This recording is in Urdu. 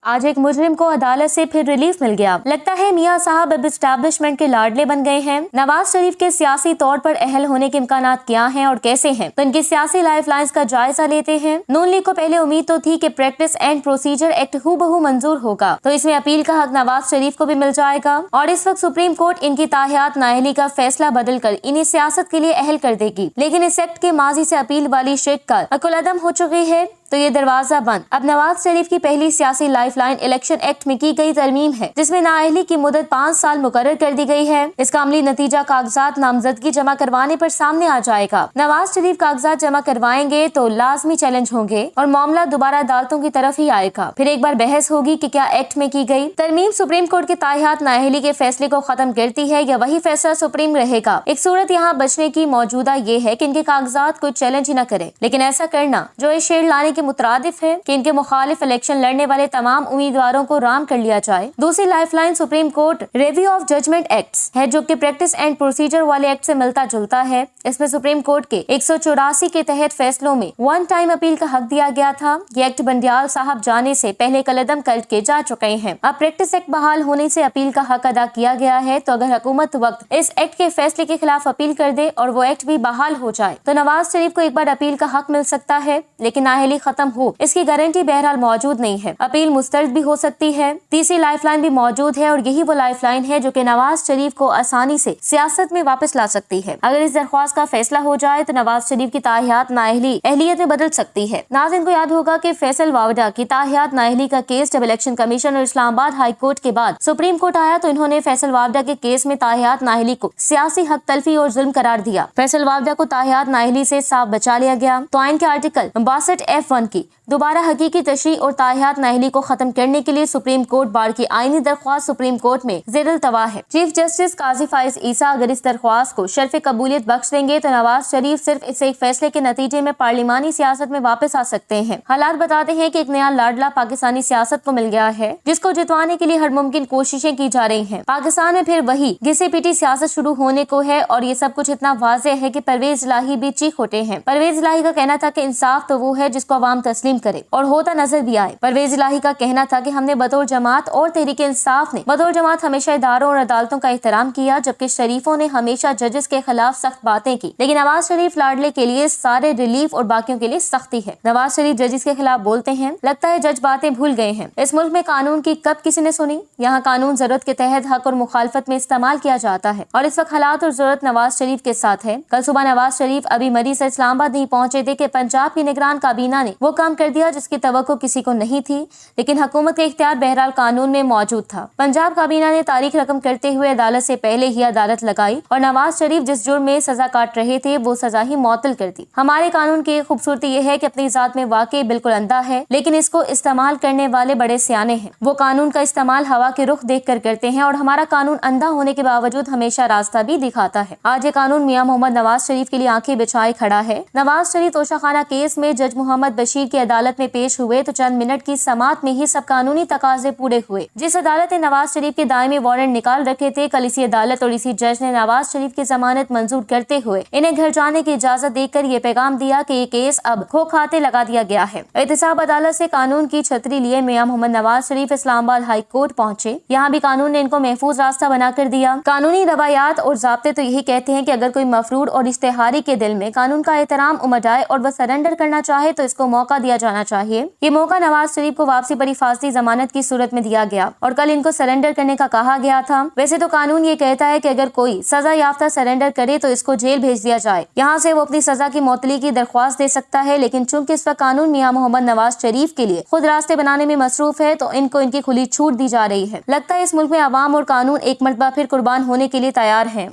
آج ایک مجرم کو عدالت سے پھر ریلیف مل گیا۔ لگتا ہے میاں صاحب اب اسٹیبلشمنٹ کے لاڈلے بن گئے ہیں۔ نواز شریف کے سیاسی طور پر اہل ہونے کے امکانات کیا ہیں اور کیسے ہیں، تو ان کی سیاسی لائف لائنز کا جائزہ لیتے ہیں۔ نون لیگ کو پہلے امید تو تھی کہ پریکٹس اینڈ پروسیجر ایکٹ ہو بہو منظور ہوگا، تو اس میں اپیل کا حق نواز شریف کو بھی مل جائے گا، اور اس وقت سپریم کورٹ ان کی تاحیات نااہلی کا فیصلہ بدل کر انہیں سیاست کے لیے اہل کر دے گی۔ لیکن اس ایکٹ کے ماضی سے اپیل والی شک کا عقل ہو چکی ہے، تو یہ دروازہ بند۔ اب نواز شریف کی پہلی سیاسی لائف لائن الیکشن ایکٹ میں کی گئی ترمیم ہے، جس میں نااہلی کی مدت 5 سال مقرر کر دی گئی ہے۔ اس کا عملی نتیجہ کاغذات نامزدگی جمع کروانے پر سامنے آ جائے گا۔ نواز شریف کاغذات جمع کروائیں گے تو لازمی چیلنج ہوں گے اور معاملہ دوبارہ عدالتوں کی طرف ہی آئے گا۔ پھر ایک بار بحث ہوگی کہ کیا ایکٹ میں کی گئی ترمیم سپریم کورٹ کے تاحیات نااہلی کے فیصلے کو ختم کرتی ہے یا وہی فیصلہ سپریم رہے گا۔ ایک صورت یہاں بچنے کی موجودہ یہ ہے کہ ان کے کاغذات کوئی چیلنج ہی نہ کرے، لیکن ایسا کرنا جو اس شیڈ لانے کے مترادف ہے کہ ان کے مخالف الیکشن لڑنے والے تمام امیدواروں کو رام کر لیا جائے۔ دوسری lifeline Supreme Court review of judgment acts ہے، جو کہ پریکٹس اینڈ پروسیجر والے ایکٹ سے ملتا جلتا ہے۔ اس میں سپریم کورٹ کے 184 کے تحت فیصلوں میں ون ٹائم اپیل کا حق دیا گیا تھا۔ یہ ایکٹ بندیال صاحب جانے سے پہلے کالعدم کر کے جا چکے ہیں۔ اب پریکٹس ایکٹ بحال ہونے سے اپیل کا حق ادا کیا گیا ہے، تو اگر حکومت وقت اس ایکٹ کے فیصلے کے خلاف اپیل کر دے اور وہ ایکٹ بھی بحال ہو جائے تو نواز شریف کو ایک بار اپیل کا حق مل سکتا ہے، لیکن نااہلی ختم ہو اس کی گارنٹی بہرحال موجود نہیں ہے۔ اپیل مسترد بھی ہو سکتی ہے۔ تیسری لائف لائن بھی موجود ہے، اور یہی وہ لائف لائن ہے جو کہ نواز شریف کو آسانی سے سیاست میں واپس لا سکتی ہے۔ اگر اس درخواست کا فیصلہ ہو جائے تو نواز شریف کی تاحیات نااہلی اہلیت میں بدل سکتی ہے۔ ناظرین کو یاد ہوگا کہ فیصل واوڈا کی تاحیات نااہلی کا کیس جب الیکشن کمیشن اور اسلام آباد ہائی کورٹ کے بعد سپریم کورٹ آیا تو انہوں نے فیصل واوڈا کے کیس میں تاحیات نااہلی کو سیاسی حق تلفی اور ظلم قرار دیا۔ فیصل واوڈا کو تاحیات نااہلی سے صاف بچا لیا گیا، تو آئین کے آرٹیکل 62F1 کی دوبارہ حقیقی تشریح اور تاحیات نااہلی کو ختم کرنے کے لیے سپریم کورٹ بار کی آئینی درخواست سپریم کورٹ میں زیر التوا ہے۔ چیف جسٹس قاضی فائز عیسیٰ اگر اس درخواست کو شرف قبولیت بخش دیں گے تو نواز شریف صرف اس ایک فیصلے کے نتیجے میں پارلیمانی سیاست میں واپس آ سکتے ہیں۔ حالات بتاتے ہیں کہ ایک نیا لاڈلا پاکستانی سیاست کو مل گیا ہے، جس کو جتوانے کے لیے ہر ممکن کوششیں کی جا رہی ہیں۔ پاکستان میں پھر وہی گھسی پیٹی سیاست شروع ہونے کو ہے، اور یہ سب کچھ اتنا واضح ہے کہ پرویز الہی بھی چیخ اٹھے ہیں۔ پرویز الہی کا کہنا تھا کہ انصاف تو وہ ہے جس کو عوام تسلیم کرے اور ہوتا نظر بھی آئے۔ پرویز الہی کا کہنا تھا کہ ہم نے بطور جماعت اور تحریک انصاف نے بطور جماعت ہمیشہ اداروں اور عدالتوں کا احترام کیا، جبکہ شریفوں نے ہمیشہ ججز کے خلاف سخت باتیں کی، لیکن نواز شریف لاڈلے کے لیے سارے ریلیف اور باقیوں کے لیے سختی ہے۔ نواز شریف ججز کے خلاف بولتے ہیں، لگتا ہے جج باتیں بھول گئے ہیں۔ اس ملک میں قانون کی کب کسی نے سنی؟ یہاں قانون ضرورت کے تحت حق اور مخالفت میں استعمال کیا جاتا ہے، اور اس وقت حالات اور ضرورت نواز شریف کے ساتھ ہے۔ کل صبح نواز شریف ابھی مری سے اسلام آباد نہیں پہنچے تھے کہ پنجاب کی نگران کابینہ نے وہ کام کر دیا جس کی توقع کسی کو نہیں تھی، لیکن حکومت کا اختیار بہرحال قانون میں موجود تھا۔ پنجاب کابینہ نے تاریخ رقم کرتے ہوئے عدالت سے پہلے ہی عدالت لگائی اور نواز شریف جس جرم میں سزا کاٹ رہے تھے وہ سزا ہی معطل کر دی۔ ہمارے قانون کی خوبصورتی یہ ہے کہ اپنی ذات میں واقعی بالکل اندھا ہے، لیکن اس کو استعمال کرنے والے بڑے سیانے ہیں۔ وہ قانون کا استعمال ہوا کے رخ دیکھ کر کرتے ہیں، اور ہمارا قانون اندھا ہونے کے باوجود ہمیشہ راستہ بھی دکھاتا ہے۔ آج یہ قانون میاں محمد نواز شریف کے لیے آنکھیں بچھائے کھڑا ہے۔ نواز شریف توشہ خانہ کیس میں جج محمد بشیر کی عدالت میں پیش ہوئے تو چند منٹ کی سماعت میں ہی سب قانونی تقاضے پورے ہوئے۔ جس عدالت نے نواز شریف کے دائمی وارنٹ نکال رکھے تھے، کل اسی عدالت اور اسی جج نے نواز شریف کی ضمانت منظور کرتے ہوئے انہیں گھر جانے کی اجازت دے کر یہ پیغام دیا کہ یہ کیس اب کھو کھاتے لگا دیا گیا ہے۔ احتساب عدالت سے قانون کی چھتری لیے میاں محمد نواز شریف اسلام آباد ہائی کورٹ پہنچے۔ یہاں بھی قانون نے ان کو محفوظ راستہ بنا کر دیا۔ قانونی روایات اور ضابطے تو یہی کہتے ہیں کہ اگر کوئی مفرور اور اشتہاری کے دل میں قانون کا احترام امڈ آئے اور وہ سرنڈر کرنا چاہے تو اس کو موقع دیا جانا چاہیے۔ یہ موقع نواز شریف کو واپسی پر حفاظتی ضمانت کی صورت میں دیا گیا اور کل ان کو سرنڈر کرنے کا کہا گیا تھا۔ ویسے تو قانون یہ کہتا ہے کہ اگر کوئی سزا یافتہ سرنڈر کرے تو اس کو جیل بھیج دیا جائے، یہاں سے وہ اپنی سزا کی معطلی کی درخواست دے سکتا ہے، لیکن چونکہ اس وقت قانون میاں محمد نواز شریف کے لیے خود راستے بنانے میں مصروف ہے تو ان کو ان کی کھلی چھوٹ دی جا رہی ہے۔ لگتا ہے اس ملک میں عوام اور قانون ایک مرتبہ پھر قربان ہونے کے لیے تیار ہیں۔